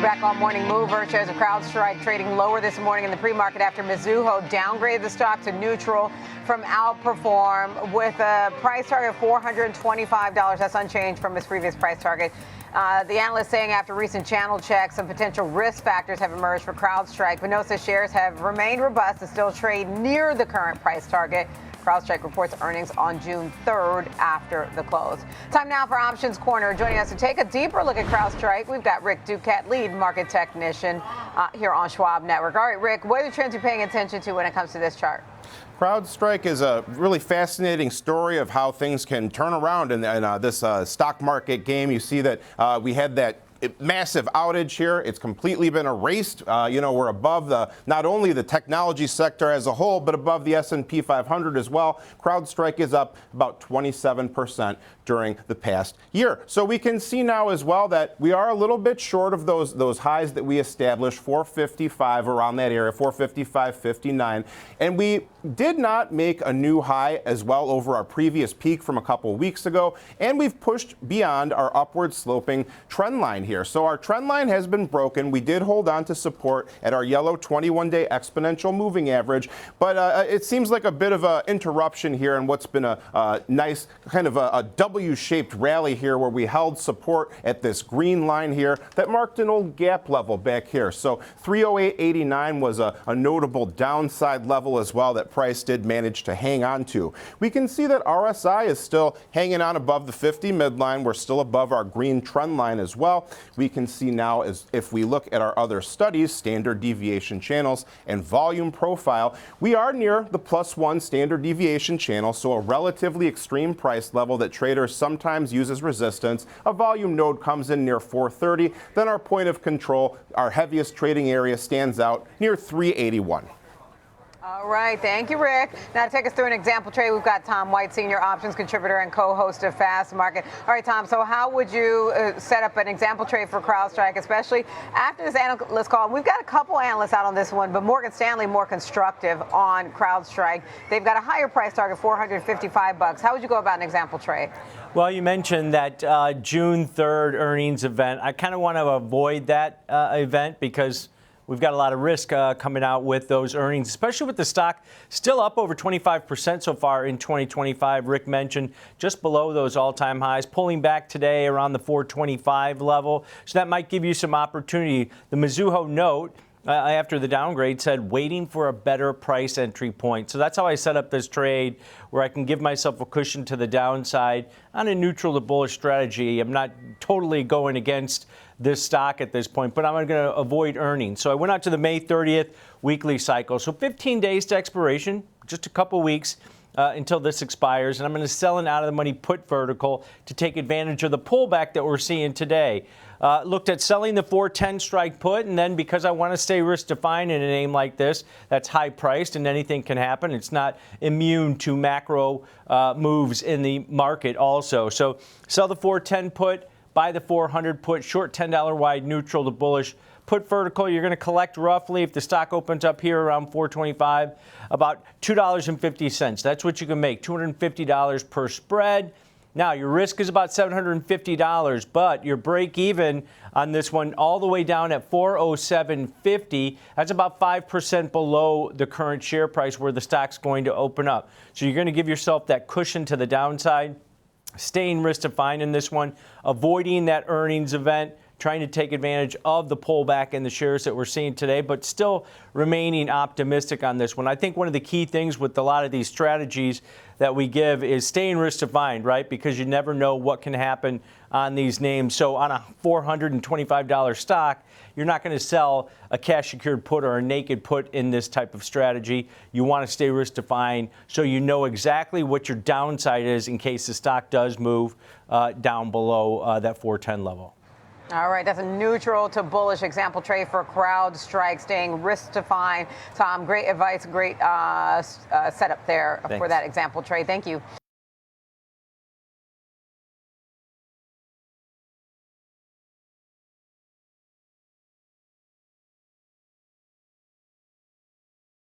You're back on Morning Mover. Shares of Crowdstrike trading lower this morning in the pre-market after Mizuho downgraded the stock to neutral from outperform with a price target of $425. That's unchanged from its previous price target. The analyst saying after recent channel checks, some potential risk factors have emerged for Crowdstrike, but notes the shares have remained robust and still trade near the current price target. Crowdstrike reports earnings on June 3rd after the close. Time now for Options Corner. Joining us to take a deeper look at Crowdstrike, we've got Rick Ducat, lead market technician here on Schwab Network. All right, Rick, what are the trends you're paying attention to when it comes to this chart? Crowdstrike is a really fascinating story of how things can turn around in this stock market game. You see that we had that massive outage here. It's completely been erased. We're above not only the technology sector as a whole, but above the S&P 500 as well. Crowdstrike is up about 27% during the past year. So we can see now as well that we are a little bit short of those highs that we established, 455 around that area, 455.59. And we did not make a new high as well over our previous peak from a couple weeks ago. And we've pushed beyond our upward sloping trend line here. So our trend line has been broken. We did hold on to support at our yellow 21-day exponential moving average, but it seems like a bit of an interruption here in what's been a nice kind of a W-shaped rally here where we held support at this green line here that marked an old gap level back here. So 308.89 was a notable downside level as well that price did manage to hang on to. We can see that RSI is still hanging on above the 50 midline. We're still above our green trend line as well. We can see now, as if we look at our other studies, standard deviation channels and volume profile, we are near the +1 standard deviation channel, so a relatively extreme price level that traders sometimes use as resistance. A volume node comes in near 430, then our point of control, our heaviest trading area, stands out near 381. All right. Thank you, Rick. Now to take us through an example trade, we've got Tom White, senior options contributor and co-host of Fast Market. All right, Tom, so how would you set up an example trade for Crowdstrike, especially after this analyst call? We've got a couple analysts out on this one, but Morgan Stanley more constructive on Crowdstrike. They've got a higher price target, $455. How would you go about an example trade? Well, you mentioned that June 3rd earnings event. I kind of want to avoid that event because we've got a lot of risk coming out with those earnings, especially with the stock still up over 25% so far in 2025. Rick mentioned just below those all-time highs, pulling back today around the 425 level. So that might give you some opportunity. The Mizuho note after the downgrade said waiting for a better price entry point. So that's how I set up this trade, where I can give myself a cushion to the downside on a neutral to bullish strategy. I'm not totally going against this stock at this point, but I'm going to avoid earnings. So I went out to the May 30th weekly cycle. So 15 days to expiration, just a couple weeks until this expires. And I'm going to sell an out of the money put vertical to take advantage of the pullback that we're seeing today. Looked at selling the 410 strike put, and then because I want to stay risk defined in a name like this that's high priced and anything can happen, it's not immune to macro moves in the market also. So sell the 410 put, buy the 400 put, short $10 wide, neutral to bullish. Put vertical, you're going to collect roughly, if the stock opens up here around 425, about $2.50. That's what you can make, $250 per spread. Now, your risk is about $750, but your break even on this one all the way down at 407.50. That's about 5% below the current share price where the stock's going to open up. So you're going to give yourself that cushion to the downside, staying risk defined in this one, avoiding that earnings event, trying to take advantage of the pullback in the shares that we're seeing today, but still remaining optimistic on this one. I think one of the key things with a lot of these strategies that we give is staying risk defined, right? Because you never know what can happen on these names. So on a $425 stock, you're not going to sell a cash secured put or a naked put in this type of strategy. You want to stay risk defined so you know exactly what your downside is in case the stock does move down below that 410 level. All right, that's a neutral to bullish example trade for Crowdstrike, staying risk defined. Tom, great advice, great setup there for that example trade. Thank you.